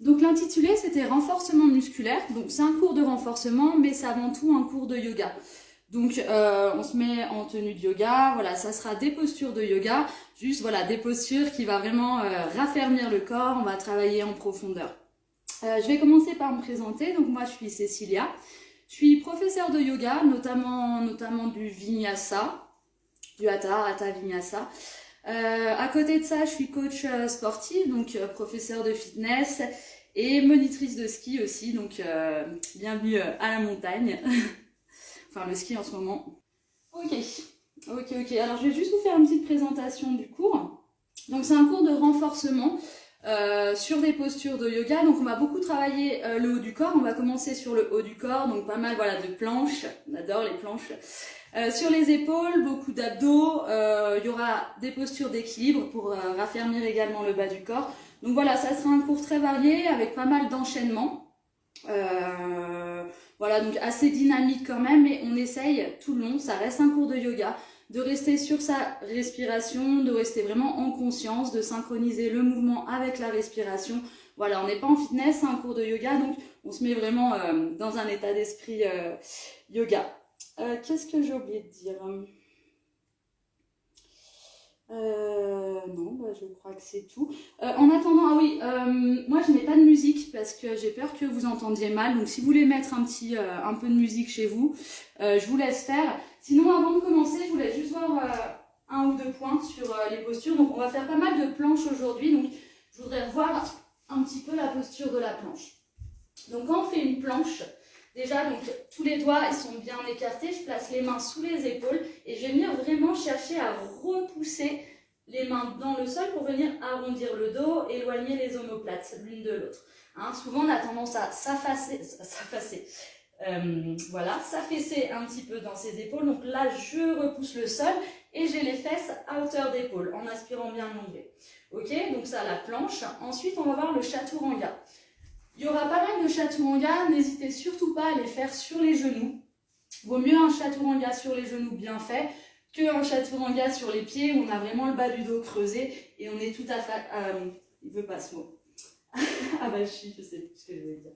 Donc l'intitulé c'était renforcement musculaire, donc c'est un cours de renforcement mais c'est avant tout un cours de yoga. Donc on se met en tenue de yoga, voilà, ça sera des postures de yoga, juste voilà, des postures qui va vraiment raffermir le corps, on va travailler en profondeur. Je vais commencer par me présenter, donc moi je suis Cécilia, je suis professeure de yoga, notamment du Vinyasa, du Hatha Vinyasa. À côté de ça, je suis coach sportive, donc professeur de fitness et monitrice de ski aussi, donc bienvenue à la montagne. Enfin, le ski en ce moment. Ok. Alors, je vais juste vous faire une petite présentation du cours. Donc, c'est un cours de renforcement sur des postures de yoga. Donc, on va beaucoup travailler le haut du corps. On va commencer sur le haut du corps, donc pas mal voilà, de planches. On adore les planches. Sur les épaules, beaucoup d'abdos. Il y aura des postures d'équilibre pour raffermir également le bas du corps. Donc voilà, ça sera un cours très varié avec pas mal d'enchaînements. Voilà, donc assez dynamique quand même, mais on essaye tout le long, ça reste un cours de yoga, de rester sur sa respiration, de rester vraiment en conscience, de synchroniser le mouvement avec la respiration. Voilà, on n'est pas en fitness, c'est un cours de yoga, donc on se met vraiment dans un état d'esprit yoga. Qu'est-ce que j'ai oublié de dire ? Non, bah, je crois que c'est tout. En attendant, ah oui, moi je n'ai pas de musique parce que j'ai peur que vous entendiez mal. Donc si vous voulez mettre un peu de musique chez vous, je vous laisse faire. Sinon, avant de commencer, je voulais juste voir un ou deux points sur les postures. Donc on va faire pas mal de planches aujourd'hui. Donc je voudrais revoir un petit peu la posture de la planche. Donc quand on fait une planche, déjà, donc, tous les doigts ils sont bien écartés, je place les mains sous les épaules et je vais venir vraiment chercher à repousser les mains dans le sol pour venir arrondir le dos, éloigner les omoplates l'une de l'autre. Hein, souvent, on a tendance à s'affaisser, voilà, s'affaisser un petit peu dans ses épaules. Donc là, je repousse le sol et j'ai les fesses à hauteur d'épaule en aspirant bien l'onglet. Ok, donc ça, la planche. Ensuite, on va voir le chaturanga. Il y aura pas mal de chaturanga, n'hésitez surtout pas à les faire sur les genoux. Vaut mieux un chaturanga sur les genoux bien fait qu'un chaturanga sur les pieds où on a vraiment le bas du dos creusé et on est tout à fait... il veut pas ce mot. Ah bah je sais plus ce que je voulais dire.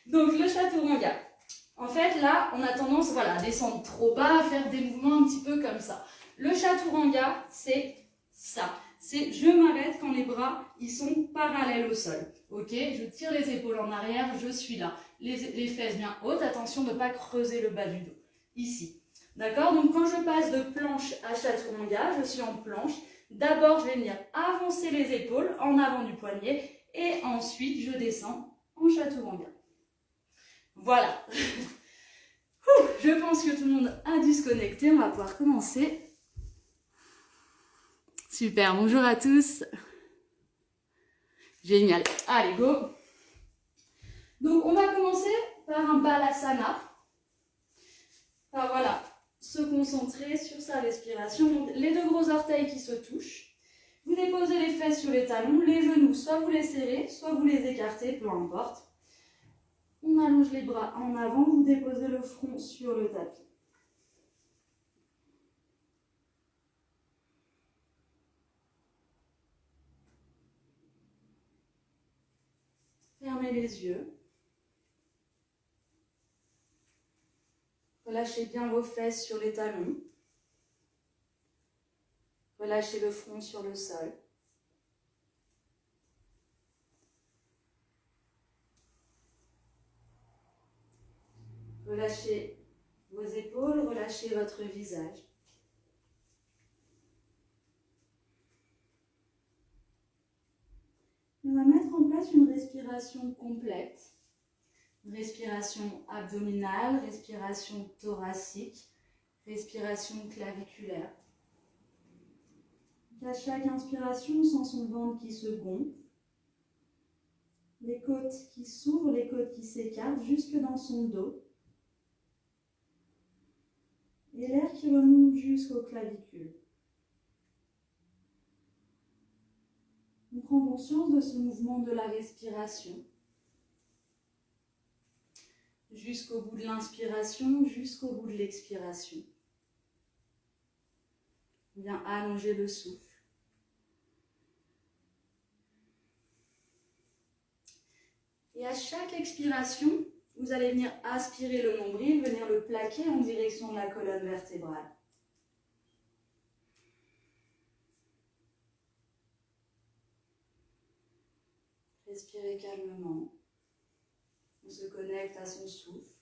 Donc le chaturanga. En fait là, on a tendance voilà, à descendre trop bas, à faire des mouvements un petit peu comme ça. Le chaturanga, c'est ça. C'est je m'arrête quand les bras ils sont parallèles au sol. Ok, je tire les épaules en arrière, je suis là. Les fesses bien hautes, attention de ne pas creuser le bas du dos. Ici. D'accord? Donc quand je passe de planche à chaturanga, je suis en planche. D'abord, je vais venir avancer les épaules en avant du poignet et ensuite je descends en chaturanga. Voilà. Je pense que tout le monde a dû se connecter. On va pouvoir commencer. Super, bonjour à tous. Génial. Allez, go. Donc, on va commencer par un balasana. Enfin, voilà, se concentrer sur sa respiration. Donc, les deux gros orteils qui se touchent. Vous déposez les fesses sur les talons, les genoux, soit vous les serrez, soit vous les écartez, peu importe. On allonge les bras en avant, vous déposez le front sur le tapis. Fermez les yeux. Relâchez bien vos fesses sur les talons. Relâchez le front sur le sol. Relâchez vos épaules, relâchez votre visage. On va mettre en place une respiration complète. Une respiration abdominale, respiration thoracique, respiration claviculaire. À chaque inspiration, on sent son ventre qui se gonfle, les côtes qui s'ouvrent, les côtes qui s'écartent jusque dans son dos, et l'air qui remonte jusqu'aux clavicules. On prend conscience de ce mouvement de la respiration, jusqu'au bout de l'inspiration, jusqu'au bout de l'expiration. On vient allonger le souffle. Et à chaque expiration, vous allez venir aspirer le nombril, venir le plaquer en direction de la colonne vertébrale. Respirez calmement. On se connecte à son souffle.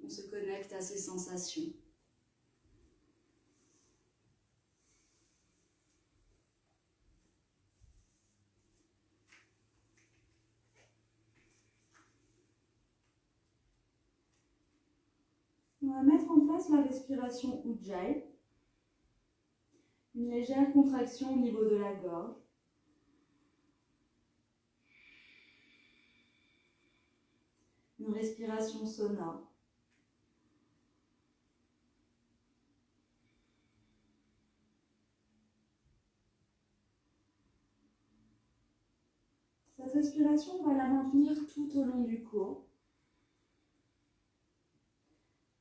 On se connecte à ses sensations. On va mettre en place la respiration Ujjayi. Une légère contraction au niveau de la gorge. Une respiration sonore. Cette respiration, on va la maintenir tout au long du cours,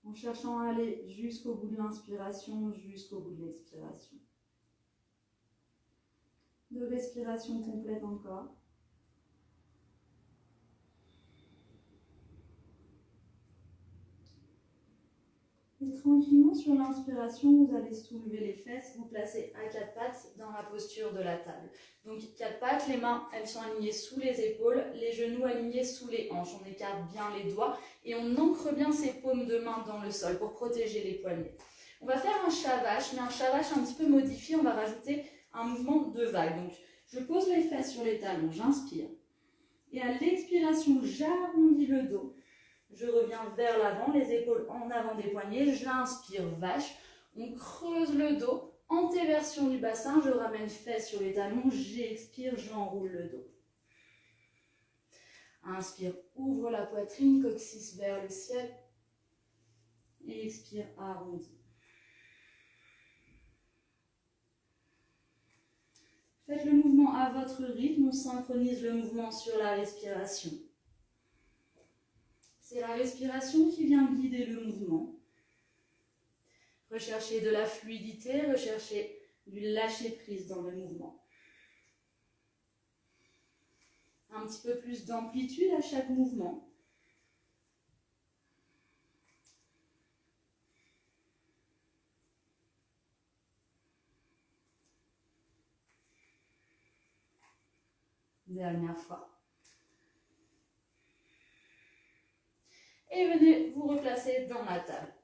en cherchant à aller jusqu'au bout de l'inspiration, jusqu'au bout de l'expiration. 2 respirations complètes encore. Et tranquillement, sur l'inspiration, vous allez soulever les fesses, vous placez à 4 pattes dans la posture de la table. Donc 4 pattes, les mains, elles sont alignées sous les épaules, les genoux alignés sous les hanches. On écarte bien les doigts et on ancre bien ses paumes de main dans le sol pour protéger les poignets. On va faire un shavash, mais un shavash un petit peu modifié. On va rajouter un mouvement de vague. Donc je pose les fesses sur les talons, j'inspire. Et à l'expiration, j'arrondis le dos. Je reviens vers l'avant, les épaules en avant des poignets. J'inspire, vache. On creuse le dos. Antéversion du bassin. Je ramène fesses sur les talons. J'expire, j'enroule le dos. Inspire, ouvre la poitrine, coccyx vers le ciel. Et expire, arrondis. Faites le mouvement à votre rythme. On synchronise le mouvement sur la respiration. C'est la respiration qui vient guider le mouvement. Recherchez de la fluidité, recherchez du lâcher-prise dans le mouvement. Un petit peu plus d'amplitude à chaque mouvement. Dernière fois. Et venez vous replacer dans la table.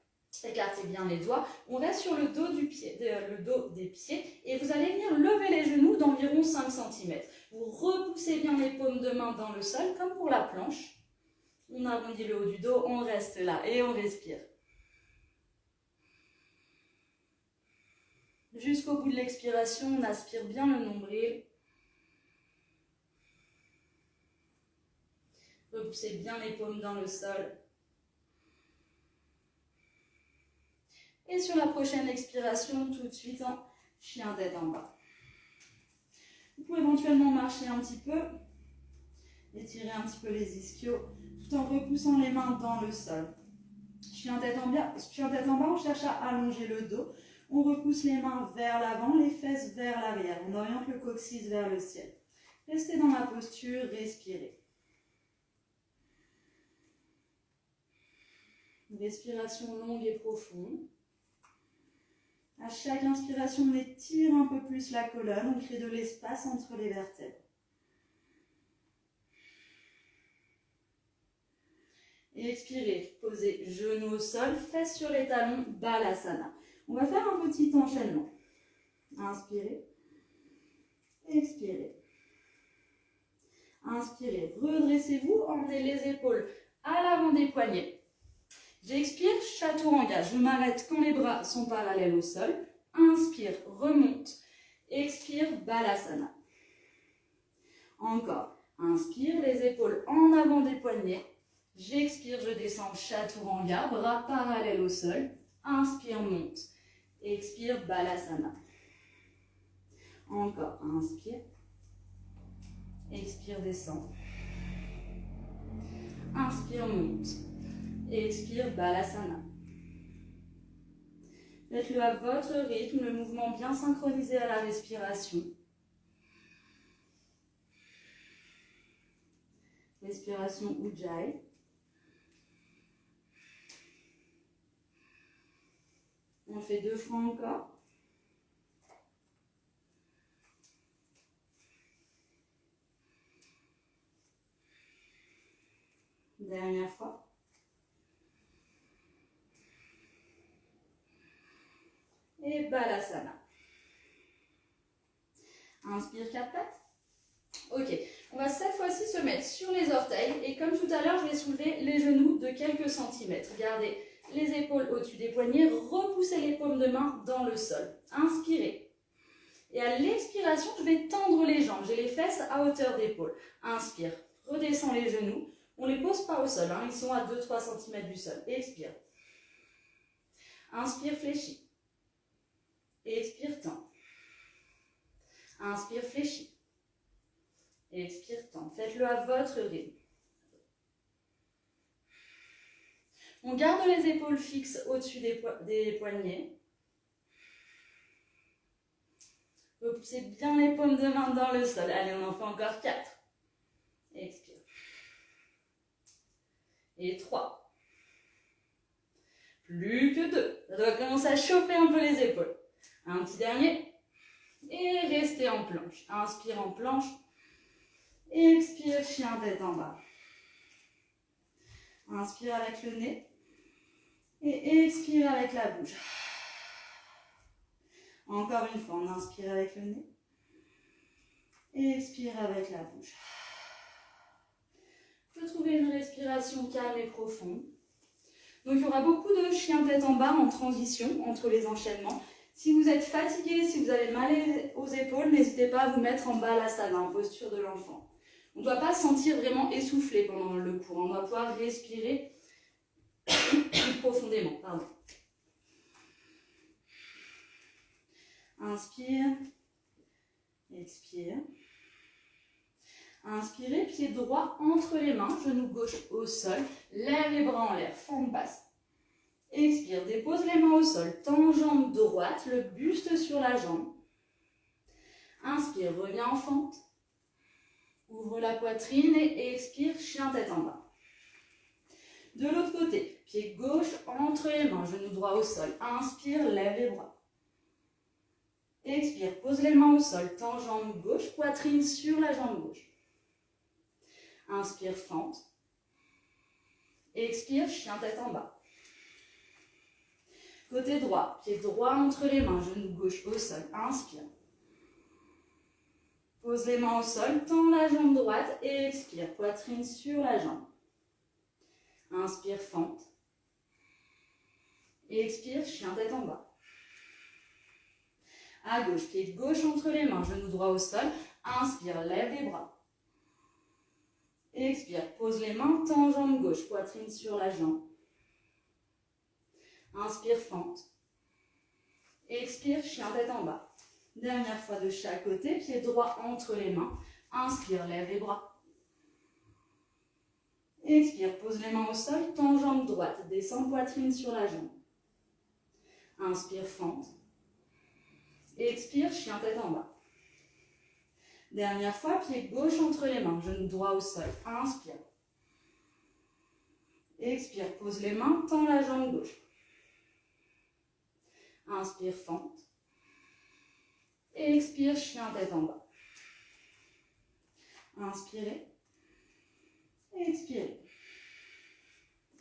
Écartez bien les doigts. On reste sur le dos des pieds et vous allez venir lever les genoux d'environ 5 cm. Vous repoussez bien les paumes de main dans le sol comme pour la planche. On arrondit le haut du dos, on reste là et on respire. Jusqu'au bout de l'expiration, on aspire bien le nombril. Repoussez bien les paumes dans le sol. Et sur la prochaine expiration, tout de suite, en chien tête en bas. Vous pouvez éventuellement marcher un petit peu, étirer un petit peu les ischios, tout en repoussant les mains dans le sol. Chien tête en bas, on cherche à allonger le dos. On repousse les mains vers l'avant, les fesses vers l'arrière. On oriente le coccyx vers le ciel. Restez dans la posture, respirez. Une respiration longue et profonde. À chaque inspiration, on étire un peu plus la colonne, on crée de l'espace entre les vertèbres. Et expirez, posez genoux au sol, fesses sur les talons, Balasana. On va faire un petit enchaînement. Inspirez, expirez. Inspirez, redressez-vous, emmenez les épaules à l'avant des poignets. J'expire, chaturanga. Je m'arrête quand les bras sont parallèles au sol. Inspire, remonte. Expire, Balasana. Encore. Inspire, les épaules en avant des poignets. J'expire, je descends, chaturanga. Bras parallèles au sol. Inspire, monte. Expire, Balasana. Encore. Inspire. Expire, descend. Inspire, monte. Expire, Balasana. Faites-le à votre rythme, le mouvement bien synchronisé à la respiration. Respiration Ujjayi. On fait 2 fois encore. Dernière fois. Et Balasana. Inspire 4 pattes. Ok, on va cette fois-ci se mettre sur les orteils et comme tout à l'heure, je vais soulever les genoux de quelques centimètres. Gardez les épaules au-dessus des poignets, repoussez les paumes de main dans le sol. Inspirez. Et à l'expiration, je vais tendre les jambes. J'ai les fesses à hauteur d'épaule. Inspire, redescends les genoux. On ne les pose pas au sol, hein. Ils sont à 2-3 cm du sol. Expire. Inspire, fléchis. Expire, tends. Inspire, fléchis. Expire, tends. Faites-le à votre rythme. On garde les épaules fixes au-dessus des poignets. Repoussez bien les paumes de main dans le sol. Allez, on en fait encore 4. Expire. Et 3. Plus que 2. Ça doit commencer à chauffer un peu les épaules. Un petit dernier. Et restez en planche. Inspire en planche. Expire, chien tête en bas. Inspire avec le nez. Et expire avec la bouche. Encore une fois, on inspire avec le nez. Et expire avec la bouche. Vous pouvez trouver une respiration calme et profonde. Donc il y aura beaucoup de chien tête en bas en transition entre les enchaînements. Si vous êtes fatigué, si vous avez mal aux épaules, n'hésitez pas à vous mettre en Balasana, en posture de l'enfant. On ne doit pas se sentir vraiment essoufflé pendant le cours. On doit pouvoir respirer profondément. Pardon. Inspire. Expire. Inspirez, pied droit entre les mains, genou gauche au sol. Lève les bras en l'air, fente basse. Expire, dépose les mains au sol, tends jambe droite, le buste sur la jambe. Inspire, reviens en fente. Ouvre la poitrine et expire, chien tête en bas. De l'autre côté, pied gauche entre les mains, genou droit au sol. Inspire, lève les bras. Expire, pose les mains au sol, tends jambe gauche, poitrine sur la jambe gauche. Inspire, fente. Expire, chien tête en bas. Côté droit, pied droit entre les mains, genou gauche au sol. Inspire. Pose les mains au sol, tends la jambe droite et expire, poitrine sur la jambe. Inspire, fente. Expire, chien tête en bas. À gauche, pied gauche entre les mains, genou droit au sol. Inspire, lève les bras. Expire, pose les mains, tends jambe gauche, poitrine sur la jambe. Inspire, fente. Expire, chien tête en bas. Dernière fois de chaque côté, pied droit entre les mains. Inspire, lève les bras. Expire, pose les mains au sol, tends jambe droite, descend poitrine sur la jambe. Inspire, fente. Expire, chien tête en bas. Dernière fois, pied gauche entre les mains, genou droit au sol. Inspire. Expire, pose les mains, tends la jambe gauche. Inspire, fente. Expire, chien tête en bas. Inspirez. Expirez.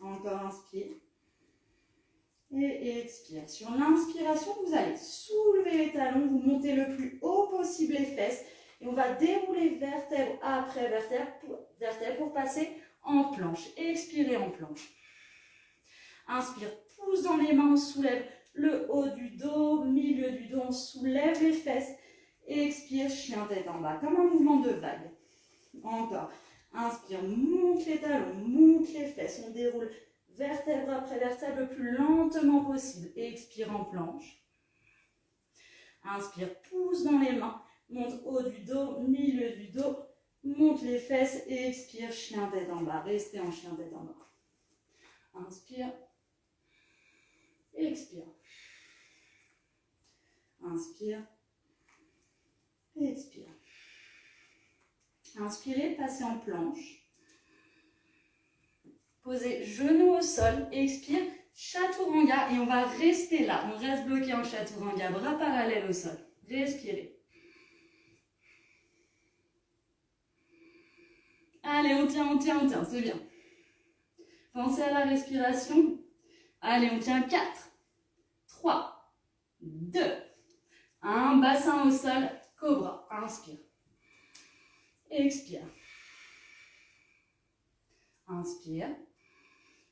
Encore inspire. Et expire. Sur l'inspiration, vous allez soulever les talons, vous montez le plus haut possible les fesses. Et on va dérouler vertèbre après vertèbre pour passer en planche. Expirez en planche. Inspire, pousse dans les mains, on soulève le haut du dos, milieu du dos, on soulève les fesses. Expire, chien tête en bas, comme un mouvement de vague. Encore. Inspire, monte les talons, monte les fesses. On déroule vertèbre après vertèbre le plus lentement possible. Expire en planche. Inspire, pousse dans les mains. Monte haut du dos, milieu du dos. Monte les fesses et expire, chien tête en bas. Restez en chien tête en bas. Inspire. Expire. Inspire. Expire. Inspirez, passez en planche. Posez genou au sol, expire, chaturanga et on va rester là. On reste bloqué en chaturanga, bras parallèles au sol. Respirez. Allez, on tient, c'est bien. Pensez à la respiration. Allez, on tient 4, 3, 2, 1. Bassin au sol, cobra. Inspire. Expire. Inspire.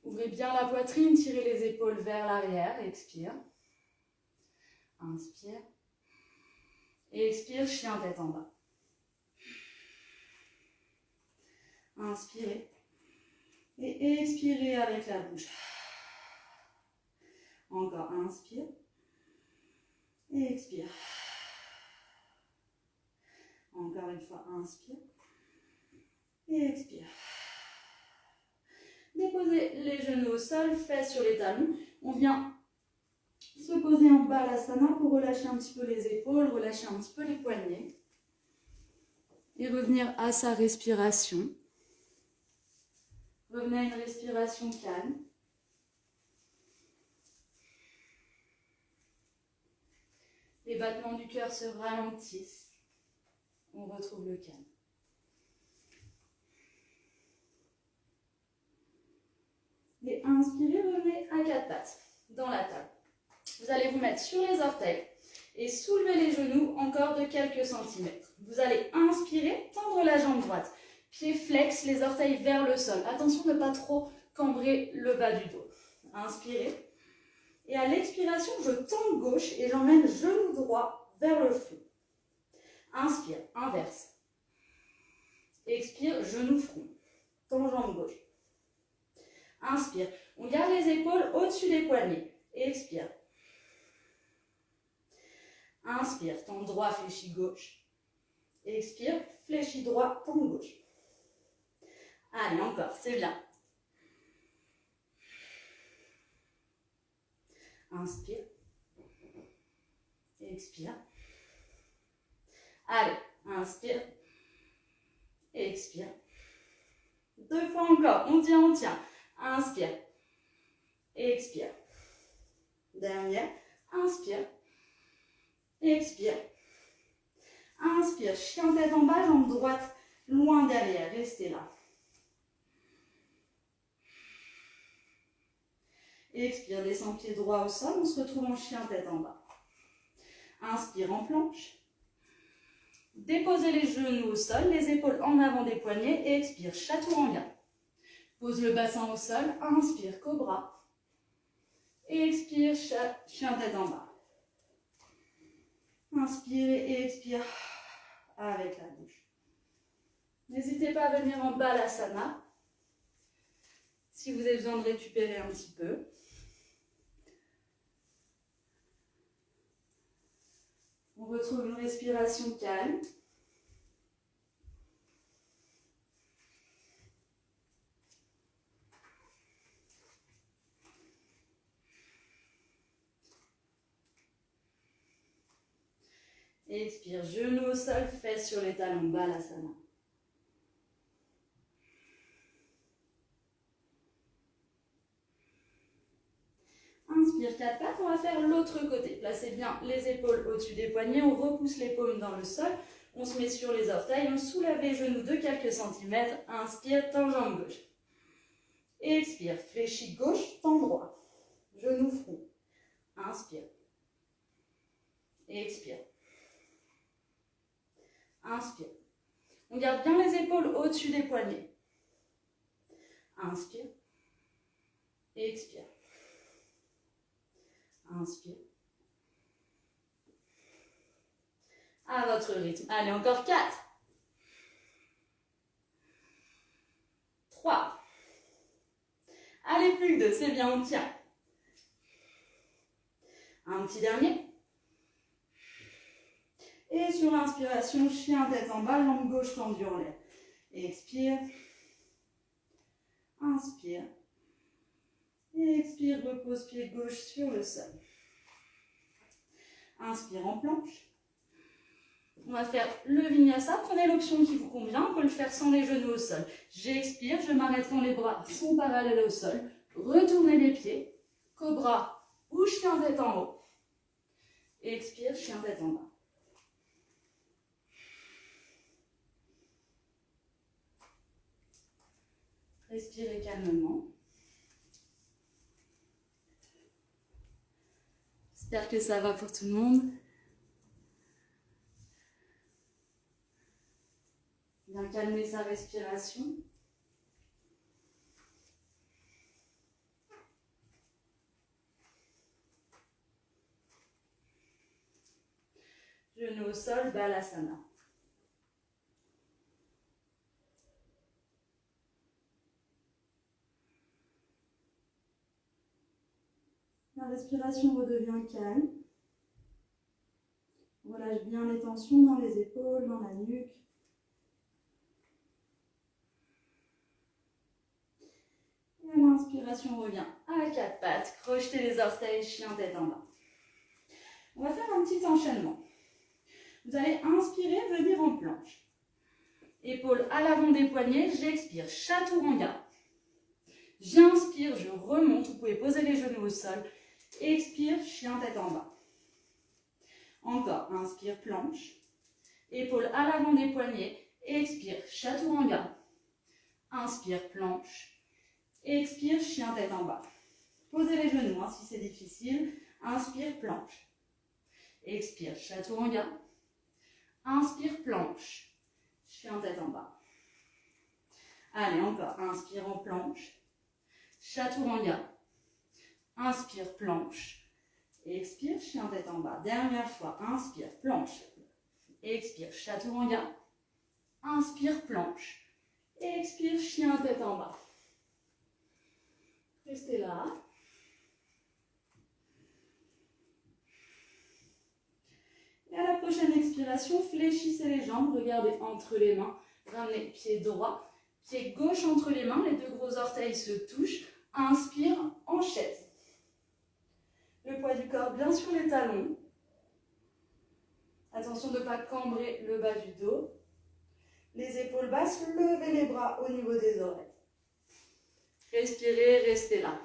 Ouvrez bien la poitrine, tirez les épaules vers l'arrière. Expire. Inspire. Et expire, chien tête en bas. Inspirez. Et expirez avec la bouche. Encore, inspire. Et expire. Encore une fois, inspire. Et expire. Déposez les genoux au sol, fesses sur les talons. On vient se poser en balasana pour relâcher un petit peu les épaules, relâcher un petit peu les poignets. Et revenir à sa respiration. Revenez à une respiration calme. Les battements du cœur se ralentissent. On retrouve le calme. Et inspirez, revenez à 4 pattes dans la table. Vous allez vous mettre sur les orteils et soulever les genoux encore de quelques centimètres. Vous allez inspirer, tendre la jambe droite. Pied flex, les orteils vers le sol. Attention de ne pas trop cambrer le bas du dos. Inspirez. Et à l'expiration, je tends gauche et j'emmène genou droit vers le front. Inspire, inverse. Expire, genou front. Tends jambe gauche. Inspire. On garde les épaules au-dessus des poignets. Expire. Inspire, tends droit, fléchis gauche. Expire, fléchis droit, tends gauche. Allez, encore, c'est bien. Inspire. Expire. Allez, inspire. Expire. 2 fois encore, on tient. Inspire. Expire. Dernière. Inspire. Expire. Inspire. Chien tête en bas, jambe droite loin derrière. Restez là. Expire, descend pied droit au sol. On se retrouve en chien tête en bas. Inspire en planche. Déposez les genoux au sol, les épaules en avant des poignets et expire, chaturanga. Pose le bassin au sol, inspire, cobra. Et expire, chien tête en bas. Inspirez et expire avec la bouche. N'hésitez pas à venir en balasana si vous avez besoin de récupérer un petit peu. On retrouve une respiration calme. Expire, genou au sol, fesses sur les talons, balasana. Inspire, 4 pattes, on va faire l'autre côté. Placez bien les épaules au-dessus des poignets, on repousse les paumes dans le sol, on se met sur les orteils, on soulève les genoux de quelques centimètres. Inspire, tends jambe gauche. Expire, fléchis gauche, tends droit. Genou front. Inspire. Expire. Inspire. On garde bien les épaules au-dessus des poignets. Inspire. Expire. Inspire. À votre rythme. Allez, encore 4. 3. Allez, plus que 2, c'est bien, on tient. Un petit dernier. Et sur l'inspiration, chien tête en bas, jambe gauche tendue en l'air. Expire. Inspire. Et expire, repose pied gauche sur le sol. Inspire en planche. On va faire le vinyasa. Prenez l'option qui vous convient. On peut le faire sans les genoux au sol. J'expire, je m'arrête quand les bras sont parallèles au sol. Retournez les pieds. Cobra ou chien tête en haut. Expire, chien tête en bas. Respirez calmement. J'espère que ça va pour tout le monde. Bien calmer sa respiration. Genoux au sol, Balasana. La respiration redevient calme. On relâche bien les tensions dans les épaules, dans la nuque. Et à l'inspiration, on revient à quatre pattes. Crochetez les orteils, chien tête en bas. On va faire un petit enchaînement. Vous allez inspirer, venir en planche. Épaules à l'avant des poignets, j'expire, chaturanga. J'inspire, je remonte, vous pouvez poser les genoux au sol. Expire, chien tête en bas. Encore, inspire, planche. Épaules à l'avant des poignets, expire, chaturanga. Inspire, planche. Expire, chien tête en bas. Posez les genoux si c'est difficile. Inspire, planche. Expire, chaturanga. Inspire, planche. Chien tête en bas. Allez, encore. Inspire en planche. Chaturanga. Inspire, planche. Expire, chien tête en bas. Dernière fois. Inspire, planche. Expire, chaturanga. Inspire, planche. Expire, chien tête en bas. Restez là. Et à la prochaine expiration, fléchissez les jambes, regardez entre les mains, ramenez pied droit, pied gauche entre les mains, les deux gros orteils se touchent, inspire en chaise. Le poids du corps bien sur les talons. Attention de ne pas cambrer le bas du dos. Les épaules basses, levez les bras au niveau des oreilles. Respirez, restez là.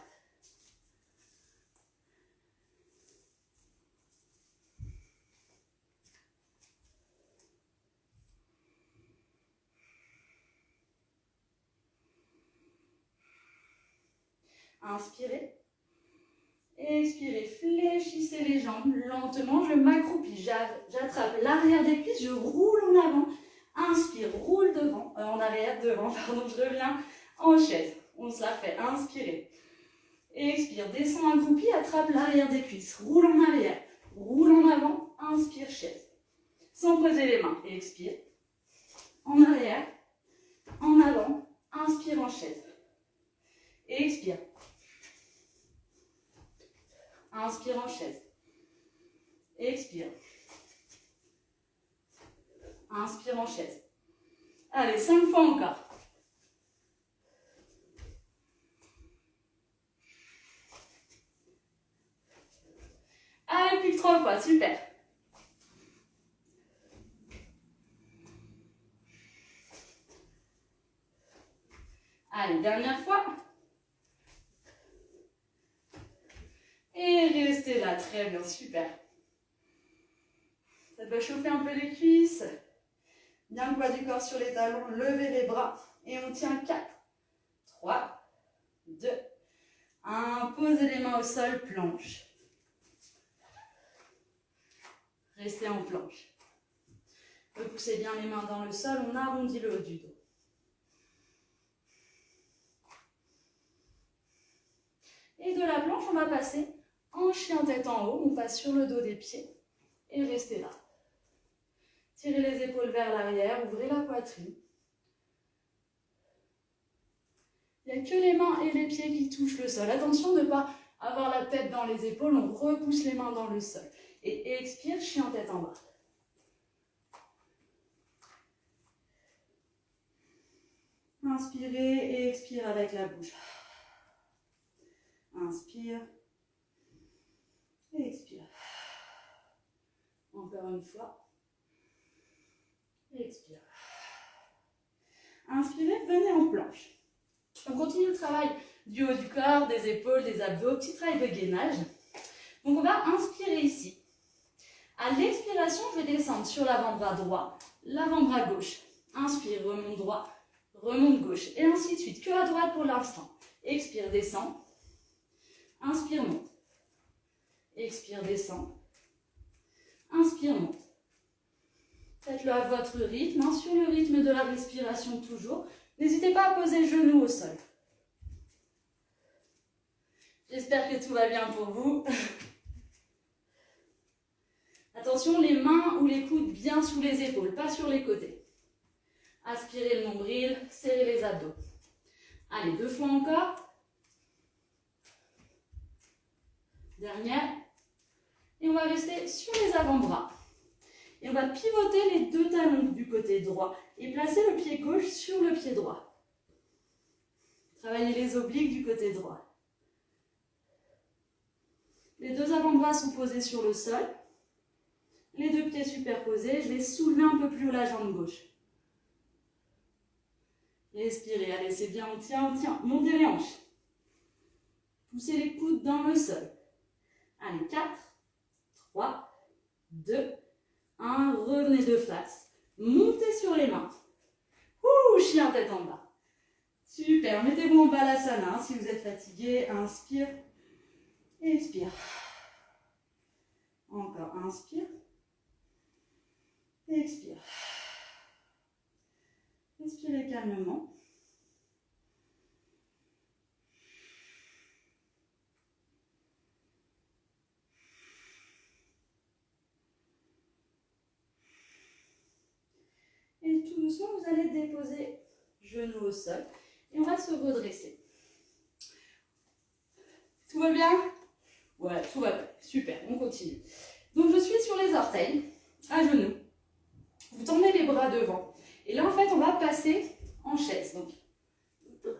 Inspirez. Expirez, fléchissez les jambes lentement. Je m'accroupis, j'attrape l'arrière des cuisses, je roule en avant. Inspire, roule devant, en arrière, devant, pardon, je reviens en chaise. On se la fait, inspirez. Expire, descends accroupi, attrape l'arrière des cuisses. Roule en arrière, roule en avant, inspire, chaise. Sans poser les mains, expire. En arrière, en avant, inspire en chaise. Expire. Inspire en chaise. Expire. Inspire en chaise. Allez, 5 fois encore. Allez, plus que 3 fois, super. Allez, dernière fois. Et restez là, très bien, super. Ça peut chauffer un peu les cuisses. Bien le poids du corps sur les talons, levez les bras. Et on tient 4, 3, 2, 1. Posez les mains au sol, planche. Restez en planche. Repoussez bien les mains dans le sol, on arrondit le haut du dos. Et de la planche, on va passer en chien tête en haut. On passe sur le dos des pieds et restez là. Tirez les épaules vers l'arrière, ouvrez la poitrine. Il n'y a que les mains et les pieds qui touchent le sol. Attention de ne pas avoir la tête dans les épaules, on repousse les mains dans le sol. Et expire, chien tête en bas. Inspirez et expire avec la bouche. Inspire. Et expire. Encore une fois. Expire. Inspirez, venez en planche. On continue le travail du haut du corps, des épaules, des abdos, petit travail de gainage. Donc on va inspirer ici. À l'expiration, je vais descendre sur l'avant-bras droit, l'avant-bras gauche. Inspire, remonte droit, remonte gauche. Et ainsi de suite, que à droite pour l'instant. Expire, descend. Inspire, monte. Expire, descend. Inspire, monte. Faites-le à votre rythme, hein, sur le rythme de la respiration toujours. N'hésitez pas à poser le genou au sol. J'espère que tout va bien pour vous. Attention, les mains ou les coudes bien sous les épaules, pas sur les côtés. Aspirez le nombril, serrez les abdos. Allez, 2 fois encore. Dernière. Et on va rester sur les avant-bras. Et on va pivoter les 2 talons du côté droit et placer le pied gauche sur le pied droit. Travaillez les obliques du côté droit. Les 2 avant-bras sont posés sur le sol. Les 2 pieds superposés. Je vais soulever un peu plus haut la jambe gauche. Respirez. Allez, c'est bien. On tient, on tient. Montez les hanches. Poussez les coudes dans le sol. Allez, 4, 3, 2, 1. Revenez de face. Montez sur les mains. Ouh, chien tête en bas. Super. Mettez-vous en balasana si vous êtes fatigué. Inspire. Expire. Encore, inspire. Expire. Respirez calmement. Et tout doucement, vous allez déposer genou au sol et on va se redresser. Tout va bien? Ouais, tout va bien. Super, on continue. Donc je suis sur les orteils, à genoux. Vous tendez les bras devant. Et là, en fait, on va passer en chaise. Donc,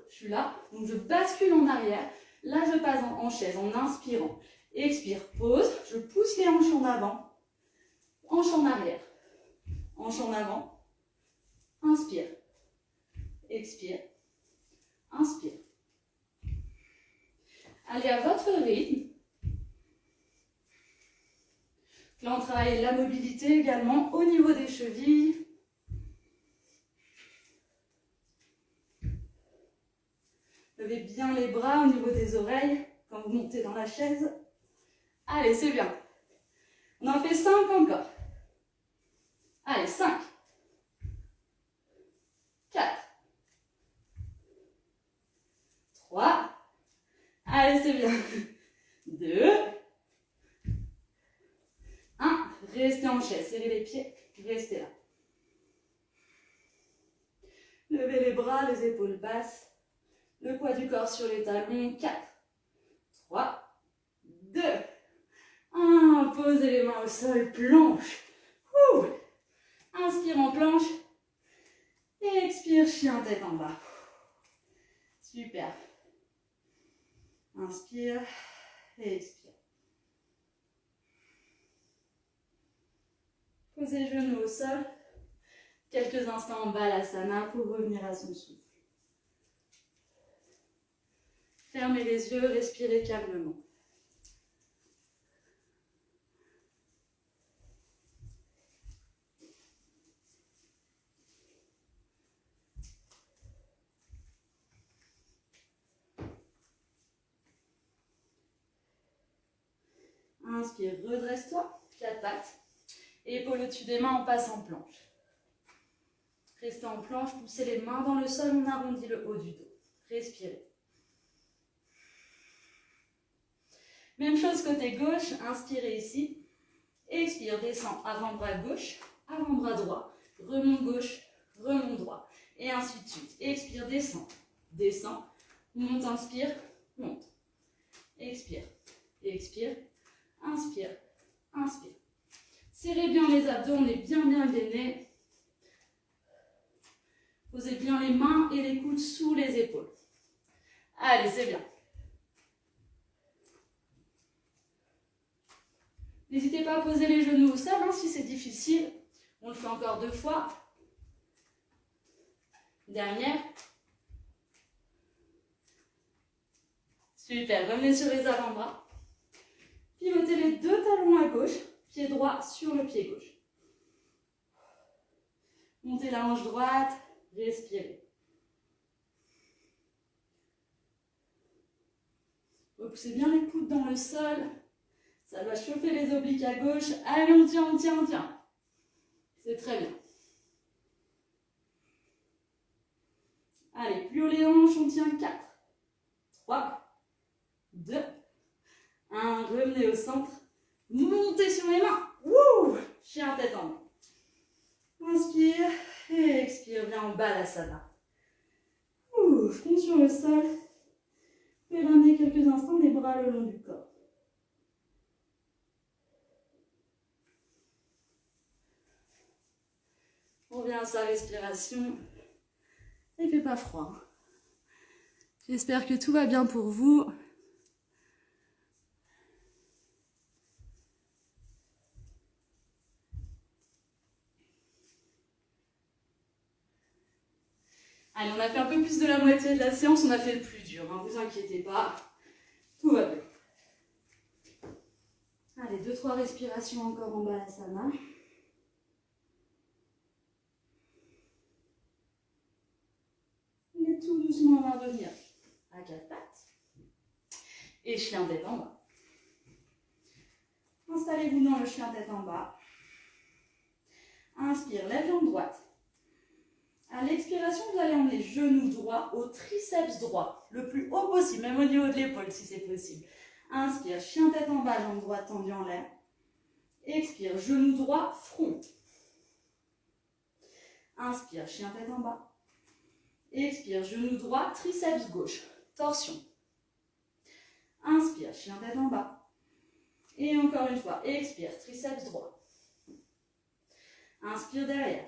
je suis là, donc je bascule en arrière. Là, je passe en chaise en inspirant. Expire, pause. Je pousse les hanches en avant. Hanches en arrière. Hanches en avant. Inspire. Expire. Inspire. Allez à votre rythme. Là, on travaille la mobilité également au niveau des chevilles. Levez bien les bras au niveau des oreilles quand vous montez dans la chaise. Allez, c'est bien. On en fait 5 encore. Allez, 5. 4. 3. Allez, c'est bien. 2. 1. Restez en chaise. Serrez les pieds. Restez là. Levez les bras, les épaules basses. Le poids du corps sur les talons. 4. 3. 2. 1. Posez les mains au sol. Planche. Ouh. Inspire en planche. Et expire, chien tête en bas. Super. Inspire et expire. Posez genoux au sol. Quelques instants en balasana pour revenir à son souffle. Fermez les yeux, respirez calmement. Inspire, redresse-toi, 4 pattes. Épaules au-dessus des mains, on passe en planche. Restez en planche, poussez les mains dans le sol, on arrondit le haut du dos. Respirez. Même chose côté gauche, inspirez ici. Expire, descend, avant-bras gauche, avant-bras droit. Remonte gauche, remonte droit. Et ainsi de suite. Expire, descend, descend. Monte, inspire, monte. Expire, expire, inspire, inspire. Serrez bien les abdos, on est bien gainés. Posez bien les mains et les coudes sous les épaules. Allez, c'est bien. N'hésitez pas à poser les genoux au sol hein, si c'est difficile. On le fait encore 2 fois. Dernière. Super, revenez sur les avant-bras. Pivotez les deux talons à gauche, pied droit sur le pied gauche. Montez la hanche droite, respirez. Repoussez bien les coudes dans le sol. Ça va chauffer les obliques à gauche. Allez, on tient, on tient, on tient. C'est très bien. Allez, plus haut les hanches, on tient 4, 3, 2, 1. Revenez au centre. Montez sur les mains. Wouh! Chien tête en bas. Inspire et expire. Viens en balasana. Ouh, front sur le sol. Puis ramener quelques instants les bras le long du corps. On revient à sa respiration. Il ne fait pas froid. J'espère que tout va bien pour vous. Allez, on a fait un peu plus de la moitié de la séance. On a fait le plus dur, hein, vous inquiétez pas. Tout va bien. Allez, 2-3 respirations encore en balasana. Et tout doucement, on va revenir à 4 pattes. Et chien tête en bas. Installez-vous dans le chien tête en bas. Inspire, lève jambe droite. À l'expiration, vous allez emmener genou droit au triceps droit, le plus haut possible, même au niveau de l'épaule si c'est possible. Inspire, chien tête en bas, jambe droite tendue en l'air. Expire, genou droit, front. Inspire, chien tête en bas. Expire, genou droit, triceps gauche, torsion. Inspire, chien tête en bas. Et encore une fois, expire, triceps droit. Inspire derrière.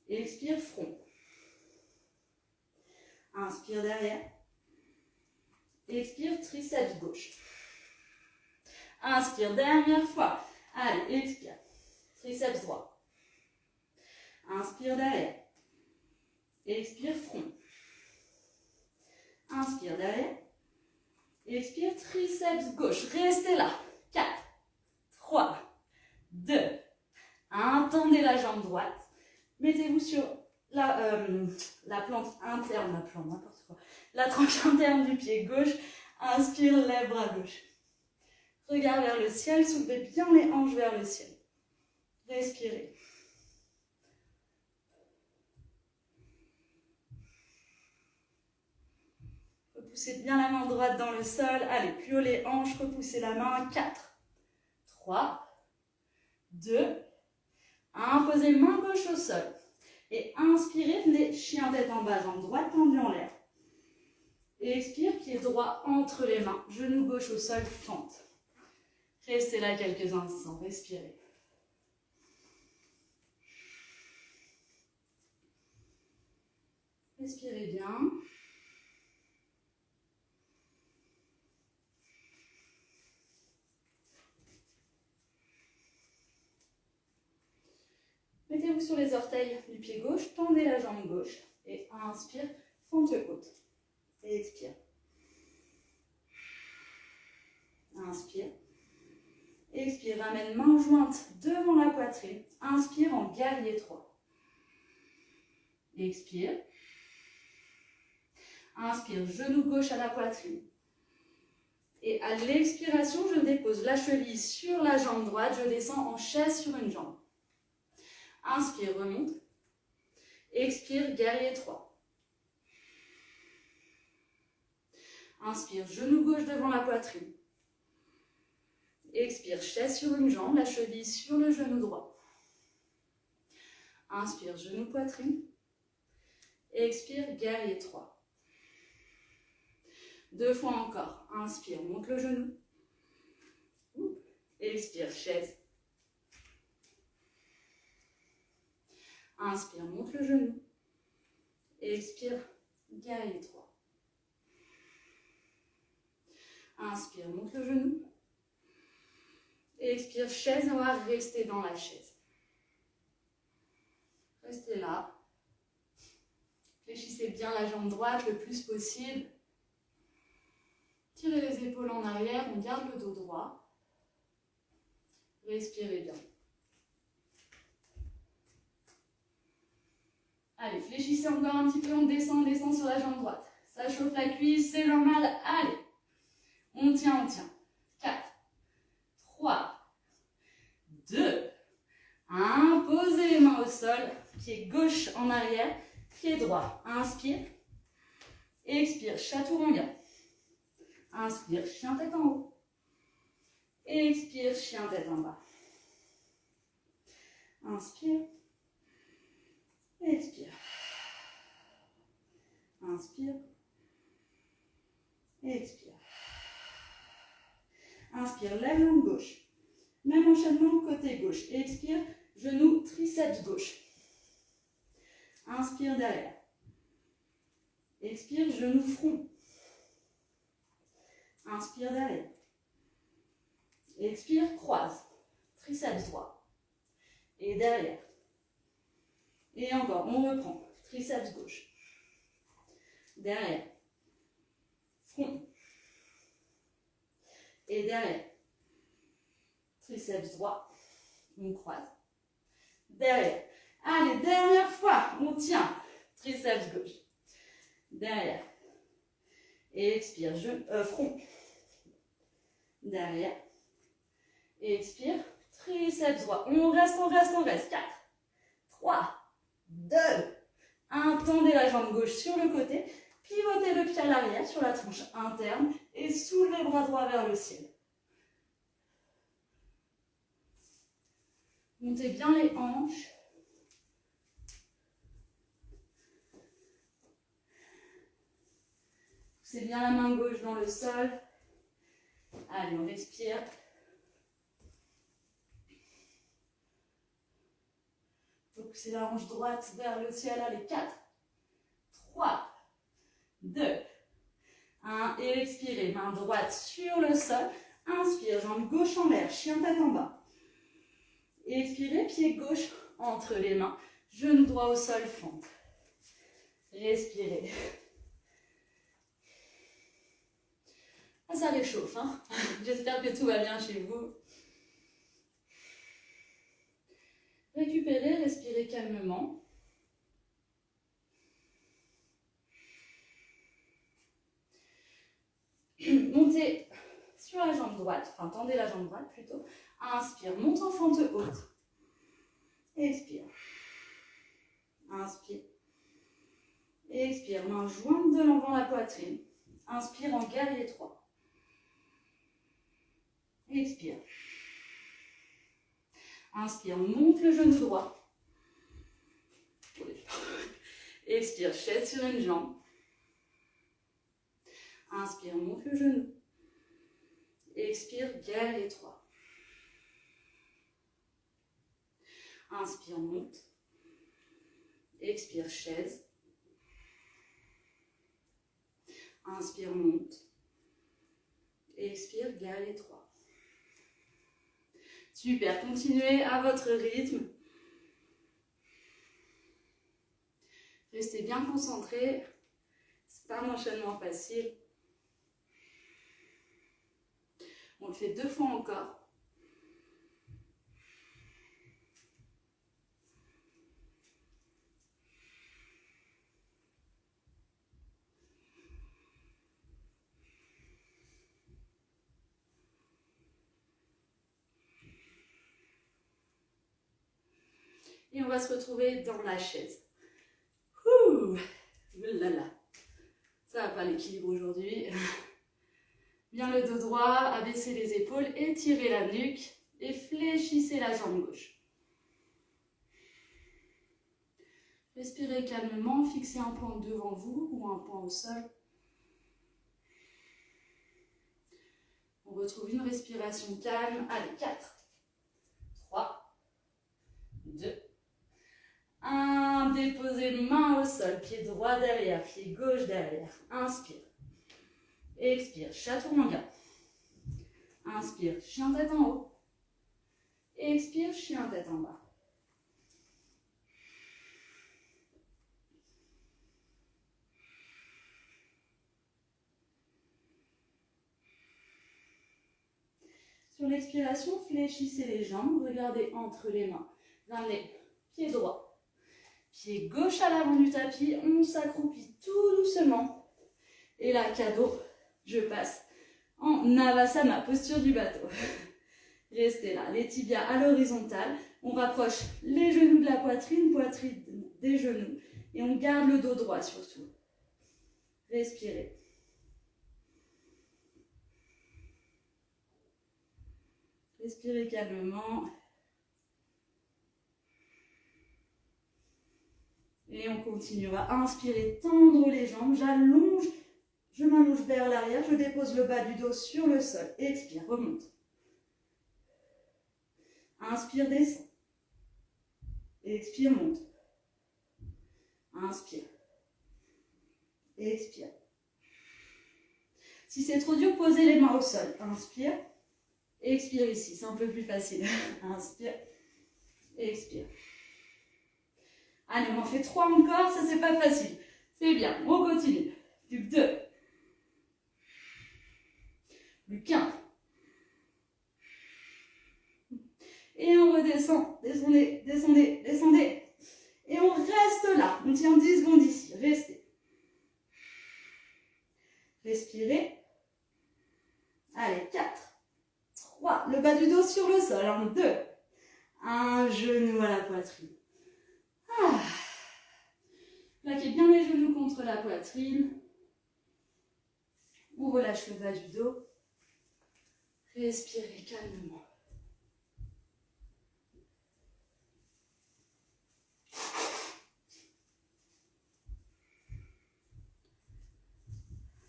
Expire, front. Inspire derrière. Expire, triceps gauche. Inspire, dernière fois. Allez, expire. Triceps droit. Inspire derrière. Expire, front. Inspire derrière. Expire, triceps gauche. Restez là. 4, 3, 2, 1. Tendez la jambe droite. Mettez-vous sur la plante interne, n'importe quoi. La tranche interne du pied gauche. Inspire, lève bras gauche. Regard vers le ciel, soulevez bien les hanches vers le ciel. Respirez. Repoussez bien la main droite dans le sol. Allez, plus haut les hanches, repoussez la main. 4, 3, 2, 1. Posez main gauche au sol. Et inspirez, venez chien tête en bas, jambe droite tendue en l'air. Et expire, pied droit entre les mains. Genou gauche au sol, fente. Restez là quelques instants, respirez. Respirez bien. Mettez-vous sur les orteils du pied gauche, tendez la jambe gauche. Et inspire, fente haute. Et expire. Inspire. Expire, ramène main jointe devant la poitrine. Inspire en guerrier 3. Expire. Inspire, genou gauche à la poitrine. Et à l'expiration, je dépose la cheville sur la jambe droite. Je descends en chaise sur une jambe. Inspire, remonte. Expire, guerrier 3. Inspire, genou gauche devant la poitrine. Expire, chaise sur une jambe, la cheville sur le genou droit. Inspire, genou poitrine. Expire, guerrier 3. 2 fois encore. Inspire, monte le genou. Expire, chaise. Inspire, monte le genou. Expire, guerrier 3. Inspire, monte le genou. Expire, chaise, on va rester dans la chaise. Restez là. Fléchissez bien la jambe droite le plus possible. Tirez les épaules en arrière, on garde le dos droit. Respirez bien. Allez, fléchissez encore un petit peu, on descend sur la jambe droite. Ça chauffe la cuisse, c'est normal. Allez, on tient, on tient. 4, 3, 2, 1. Posez les mains au sol, pied gauche en arrière, pied droit. Inspire, expire, chaturanga. Inspire, chien tête en haut. Expire, chien tête en bas. Inspire, expire. Inspire, expire. Inspire, lève l'angle gauche. Même enchaînement côté gauche. Expire, genou, triceps gauche. Inspire derrière. Expire, genou, front. Inspire derrière. Expire, croise. Triceps droit. Et derrière. Et encore, on reprend. Triceps gauche. Derrière. Front. Et derrière. Triceps droit. On croise. Derrière. Allez, dernière fois. On tient. Triceps gauche. Derrière. Et expire. Front. Derrière. Et expire. Triceps droit. On reste, on reste, on reste. 4, 3, 2, 1. Tendez la jambe gauche sur le côté. Pivotez le pied à l'arrière sur la tranche interne. Et soulevez les bras droits vers le ciel. Montez bien les hanches. Poussez bien la main gauche dans le sol. Allez, on respire. Poussez la hanche droite vers le ciel. Allez, 4, 3, 2, 1. Et expirez. Main droite sur le sol. Inspire, jambe gauche en l'air. Chien tête en bas. Expirez, pied gauche entre les mains. Genou droit au sol, fente. Respirez. Ah, ça réchauffe, hein. J'espère que tout va bien chez vous. Récupérez, respirez calmement. Montez sur la jambe droite, enfin tendez la jambe droite plutôt. Inspire, monte en fente haute. Expire. Inspire. Expire, main jointe de l'avant la poitrine. Inspire en guerrier 3. Expire. Inspire, monte le genou droit. Expire, chaise sur une jambe. Inspire, monte le genou. Expire, guerrier 3. Inspire, monte. Expire, chaise. Inspire, monte. Expire, guerrier 3. Super, continuez à votre rythme. Restez bien concentrés. C'est pas un enchaînement facile. On le fait 2 fois encore. Et on va se retrouver dans la chaise. Ouh là là. Ça va pas l'équilibre aujourd'hui. Bien le dos droit, abaissez les épaules, étirez la nuque et fléchissez la jambe gauche. Respirez calmement, fixez un point devant vous ou un point au sol. On retrouve une respiration calme. Allez, 4, 3, 2, 1. Déposez main au sol, pied droit derrière, pied gauche derrière. Inspire. Expire, chaturanga. Inspire, chien tête en haut. Expire, chien tête en bas. Sur l'expiration, fléchissez les jambes, regardez entre les mains. Ramenez pied droit, pied gauche à l'avant du tapis, on s'accroupit tout doucement. Et là, cadeau, je passe en Navasana, posture du bateau. Restez là, les tibias à l'horizontale. On rapproche les genoux de la poitrine, poitrine des genoux. Et on garde le dos droit surtout. Respirez. Respirez calmement. Et on continuera. Inspirez, tendre les jambes. J'allonge, je m'allonge vers l'arrière. Je dépose le bas du dos sur le sol. Expire, remonte. Inspire, descend. Expire, monte. Inspire. Expire. Si c'est trop dur, posez les mains au sol. Inspire. Expire ici, c'est un peu plus facile. Inspire. Expire. Allez, on en fait 3 encore, ça c'est pas facile. C'est bien, on continue. Plus que 2. Plus qu'un. Et on redescend. Descendez, descendez, descendez. Et on reste là. On tient 10 secondes ici. Restez. Respirez. Allez, 4, 3. Le bas du dos sur le sol. 1, 2. Un genou à la poitrine. Ah. Plaquez bien les genoux contre la poitrine. On relâche le bas du dos. Respirez calmement.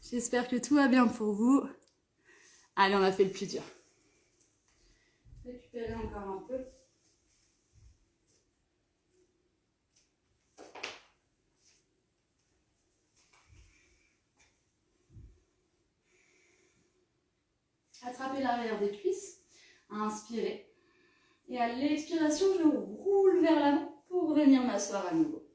J'espère que tout va bien pour vous. Allez, on a fait le plus dur. Récupérez encore un peu. Attrapez l'arrière des cuisses. Inspirez. Et à l'expiration, je roule vers l'avant pour venir m'asseoir à nouveau.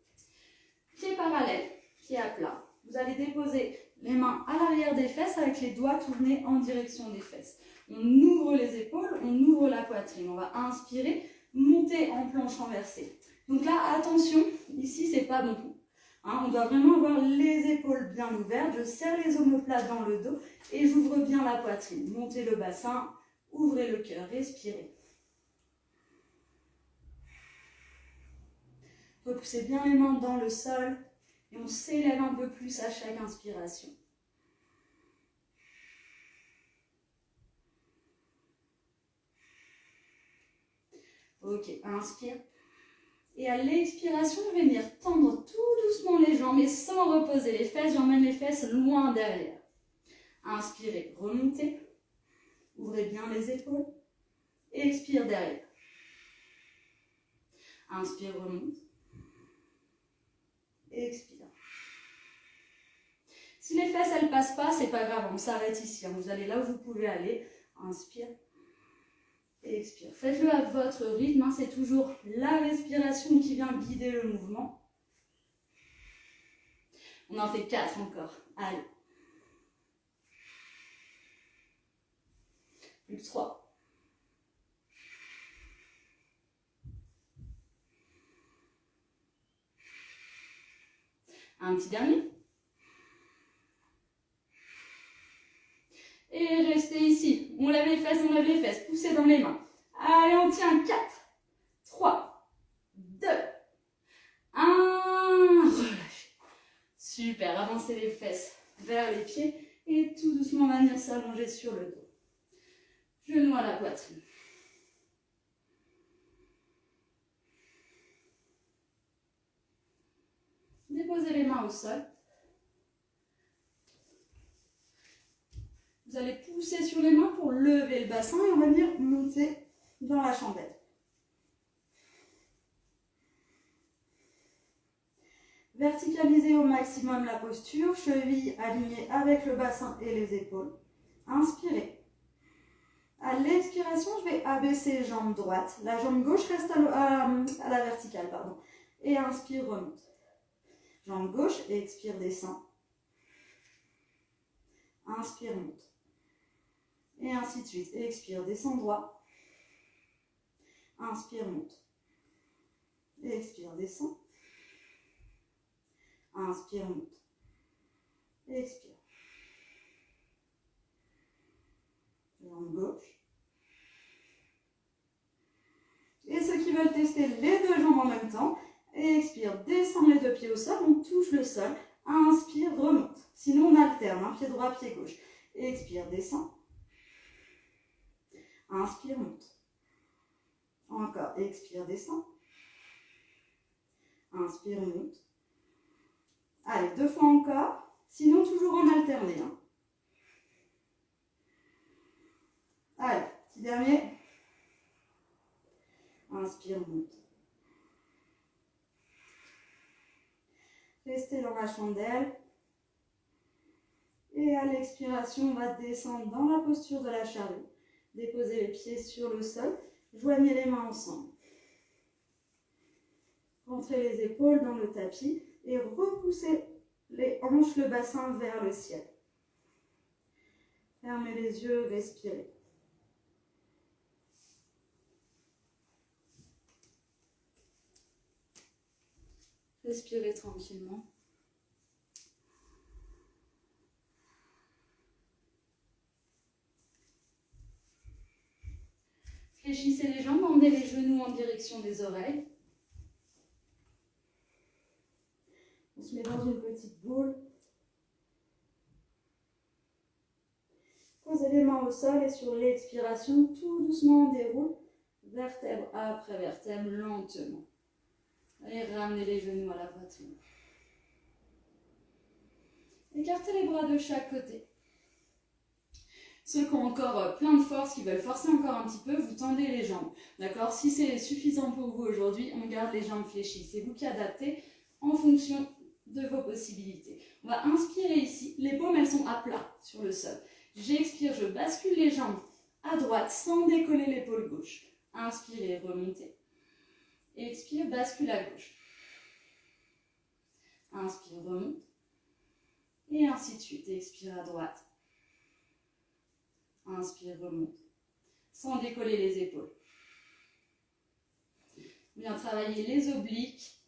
Pieds parallèles, pieds à plat. Vous allez déposer les mains à l'arrière des fesses avec les doigts tournés en direction des fesses. On ouvre les épaules, on ouvre la poitrine. On va inspirer, monter en planche renversée. Donc là, attention, ici, c'est pas bon. On doit vraiment avoir les épaules bien ouvertes. Je serre les omoplates dans le dos et j'ouvre bien la poitrine. Montez le bassin, ouvrez le cœur, respirez. Repoussez bien les mains dans le sol. Et on s'élève un peu plus à chaque inspiration. Ok, inspire. Et à l'expiration, je vais venir tendre tout doucement les jambes et sans reposer les fesses. J'emmène les fesses loin derrière. Inspirez, remontez. Ouvrez bien les épaules. Expire derrière. Inspire, remonte. Expire. Si les fesses, elles ne passent pas, c'est pas grave, on s'arrête ici. Vous allez là où vous pouvez aller. Inspire. Expire. Faites-le à votre rythme. C'est toujours la respiration qui vient guider le mouvement. On en fait 4 encore. Allez. Plus que 3. Un petit dernier. Et restez ici. On lève les fesses. Poussez dans les mains. Allez, on tient 4, 3, 2, 1. Relâchez. Super. Avancez les fesses vers les pieds. Et tout doucement, on va venir s'allonger sur le dos. Genoux à la poitrine. Déposez les mains au sol. Vous allez pousser sur les mains pour lever le bassin et on va venir monter dans la chandelle. Verticalisez au maximum la posture, cheville alignée avec le bassin et les épaules. Inspirez. À l'expiration, je vais abaisser jambe droite. La jambe gauche reste à la verticale, pardon. Et inspire, remonte. Jambe gauche et expire, descend. Inspire, monte. Et ainsi de suite. Expire, descends droit. Inspire, monte. Expire, descends. Inspire, monte. Expire. Jambe gauche. Et ceux qui veulent tester les deux jambes en même temps, expire, descends les deux pieds au sol, on touche le sol. Inspire, remonte. Sinon, on alterne, hein, pied droit, pied gauche. Expire, descends. Inspire, monte. Encore, expire, descends. Inspire, monte. Allez, 2 fois encore. Sinon, toujours en alterné. Hein. Allez, petit dernier. Inspire, monte. Restez dans la chandelle. Et à l'expiration, on va descendre dans la posture de la charrue. Déposez les pieds sur le sol. Joignez les mains ensemble. Rentrez les épaules dans le tapis et repoussez les hanches, le bassin vers le ciel. Fermez les yeux, respirez. Respirez tranquillement. Fléchissez les jambes, emmenez les genoux en direction des oreilles. On se met dans une petite boule. Posez les mains au sol et sur l'expiration, tout doucement on déroule, vertèbre après vertèbre, lentement. Et ramenez les genoux à la poitrine. Écartez les bras de chaque côté. Ceux qui ont encore plein de force, qui veulent forcer encore un petit peu, vous tendez les jambes. D'accord? Si c'est suffisant pour vous aujourd'hui, on garde les jambes fléchies. C'est vous qui adaptez en fonction de vos possibilités. On va inspirer ici. Les paumes, elles sont à plat sur le sol. J'expire, je bascule les jambes à droite sans décoller l'épaule gauche. Inspirez, remontez. Expire, bascule à gauche. Inspire, remonte. Et ainsi de suite. Expire à droite. Inspire, remonte. Sans décoller les épaules. Bien travailler les obliques.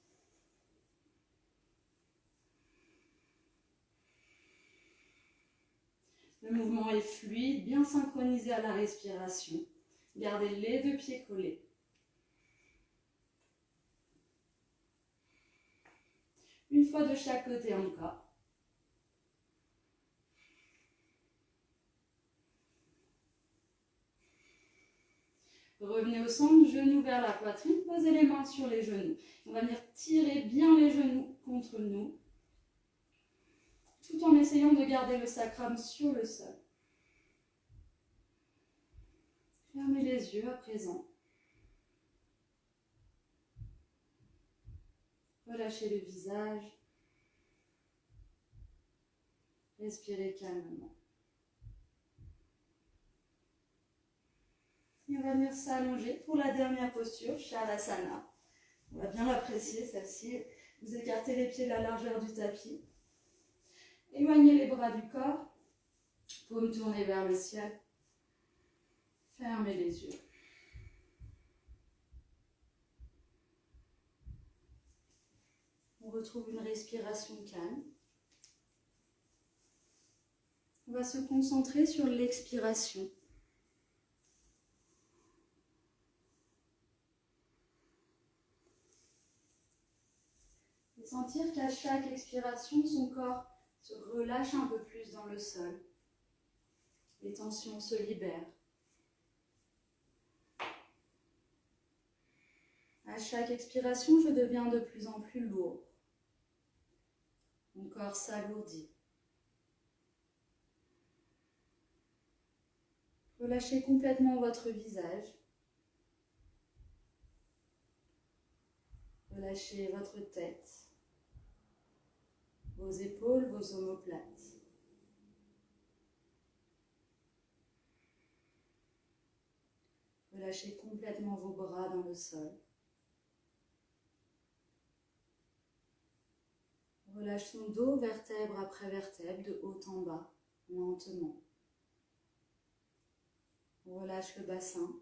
Le mouvement est fluide, bien synchronisé à la respiration. Gardez les deux pieds collés. Une fois de chaque côté encore. Revenez au centre, genoux vers la poitrine, posez les mains sur les genoux. On va venir tirer bien les genoux contre nous, tout en essayant de garder le sacrum sur le sol. Fermez les yeux à présent. Relâchez le visage. Respirez calmement. Et on va venir s'allonger pour la dernière posture, Shavasana. On va bien l'apprécier celle-ci. Vous écartez les pieds de la largeur du tapis. Éloignez les bras du corps. Paumes tournées vers le ciel. Fermez les yeux. On retrouve une respiration calme. On va se concentrer sur l'expiration. Et sentir qu'à chaque expiration, son corps se relâche un peu plus dans le sol. Les tensions se libèrent. À chaque expiration, je deviens de plus en plus lourd. Mon corps s'alourdit. Relâchez complètement votre visage. Relâchez votre tête, vos épaules, vos omoplates. Relâchez complètement vos bras dans le sol. Relâche son dos, vertèbre après vertèbre, de haut en bas, lentement. On relâche le bassin.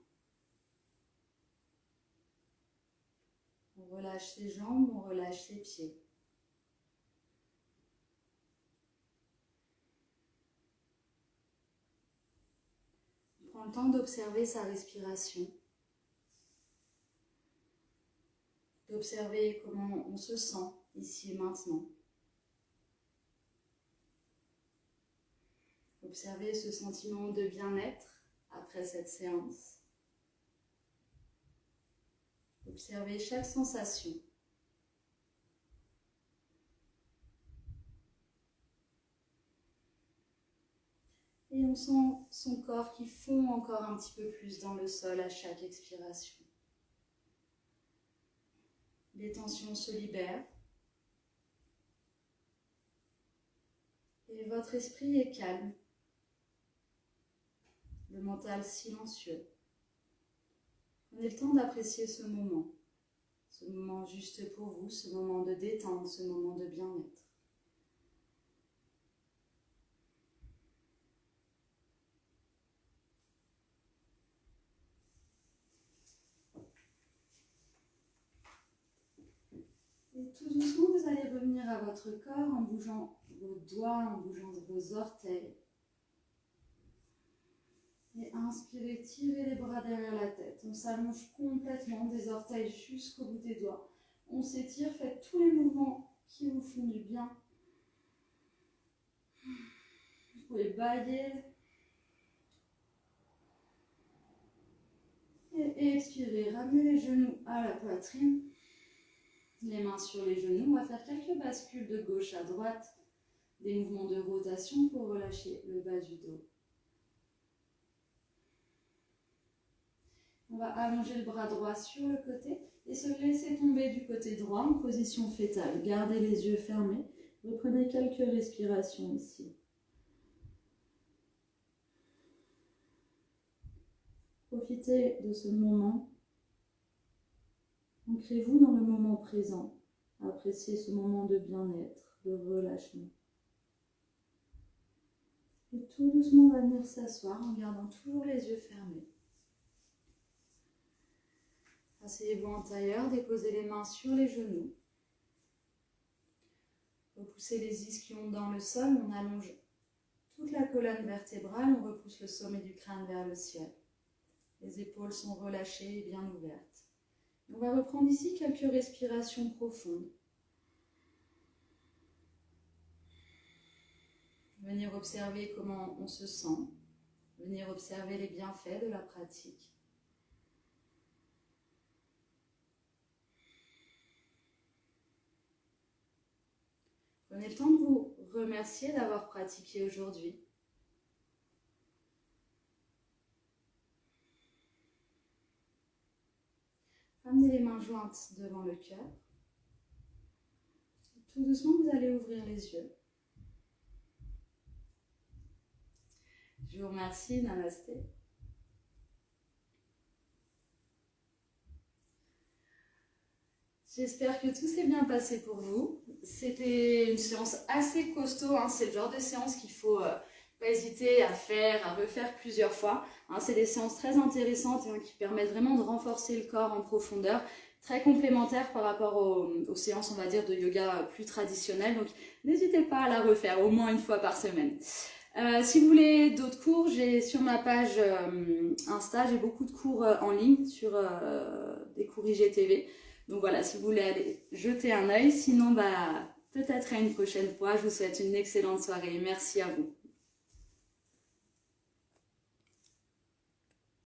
On relâche ses jambes, on relâche ses pieds. On prend le temps d'observer sa respiration. D'observer comment on se sent ici et maintenant. Observez ce sentiment de bien-être après cette séance. Observez chaque sensation. Et on sent son corps qui fond encore un petit peu plus dans le sol à chaque expiration. Les tensions se libèrent. Et votre esprit est calme. Le mental silencieux. Prenez le temps d'apprécier ce moment juste pour vous, ce moment de détente, ce moment de bien-être. Et tout doucement, vous allez revenir à votre corps en bougeant vos doigts, en bougeant vos orteils. Et inspirez, tirez les bras derrière la tête. On s'allonge complètement des orteils jusqu'au bout des doigts. On s'étire, faites tous les mouvements qui vous font du bien. Vous pouvez bailler. Et expirez, ramenez les genoux à la poitrine. Les mains sur les genoux. On va faire quelques bascules de gauche à droite. Des mouvements de rotation pour relâcher le bas du dos. On va allonger le bras droit sur le côté et se laisser tomber du côté droit en position fétale. Gardez les yeux fermés. Reprenez quelques respirations ici. Profitez de ce moment. Ancrez-vous dans le moment présent. Appréciez ce moment de bien-être, de relâchement. Et tout doucement, on va venir s'asseoir en gardant toujours les yeux fermés. Asseyez-vous en tailleur, déposez les mains sur les genoux. Repoussez les ischions dans le sol, on allonge toute la colonne vertébrale, on repousse le sommet du crâne vers le ciel. Les épaules sont relâchées et bien ouvertes. On va reprendre ici quelques respirations profondes. Venir observer comment on se sent. Venir observer les bienfaits de la pratique. Prenez le temps de vous remercier d'avoir pratiqué aujourd'hui. Amenez les mains jointes devant le cœur. Tout doucement, vous allez ouvrir les yeux. Je vous remercie, namasté. J'espère que tout s'est bien passé pour vous. C'était une séance assez costaud, hein. C'est le genre de séance qu'il ne faut pas hésiter à faire, à refaire plusieurs fois. Hein. C'est des séances très intéressantes qui permettent vraiment de renforcer le corps en profondeur, très complémentaires par rapport aux séances, on va dire, de yoga plus traditionnelles. Donc n'hésitez pas à la refaire au moins une fois par semaine. Si vous voulez d'autres cours, j'ai sur ma page Insta, j'ai beaucoup de cours en ligne sur des cours IGTV. Donc voilà, si vous voulez aller jeter un œil, sinon peut-être à une prochaine fois. Je vous souhaite une excellente soirée. Merci à vous.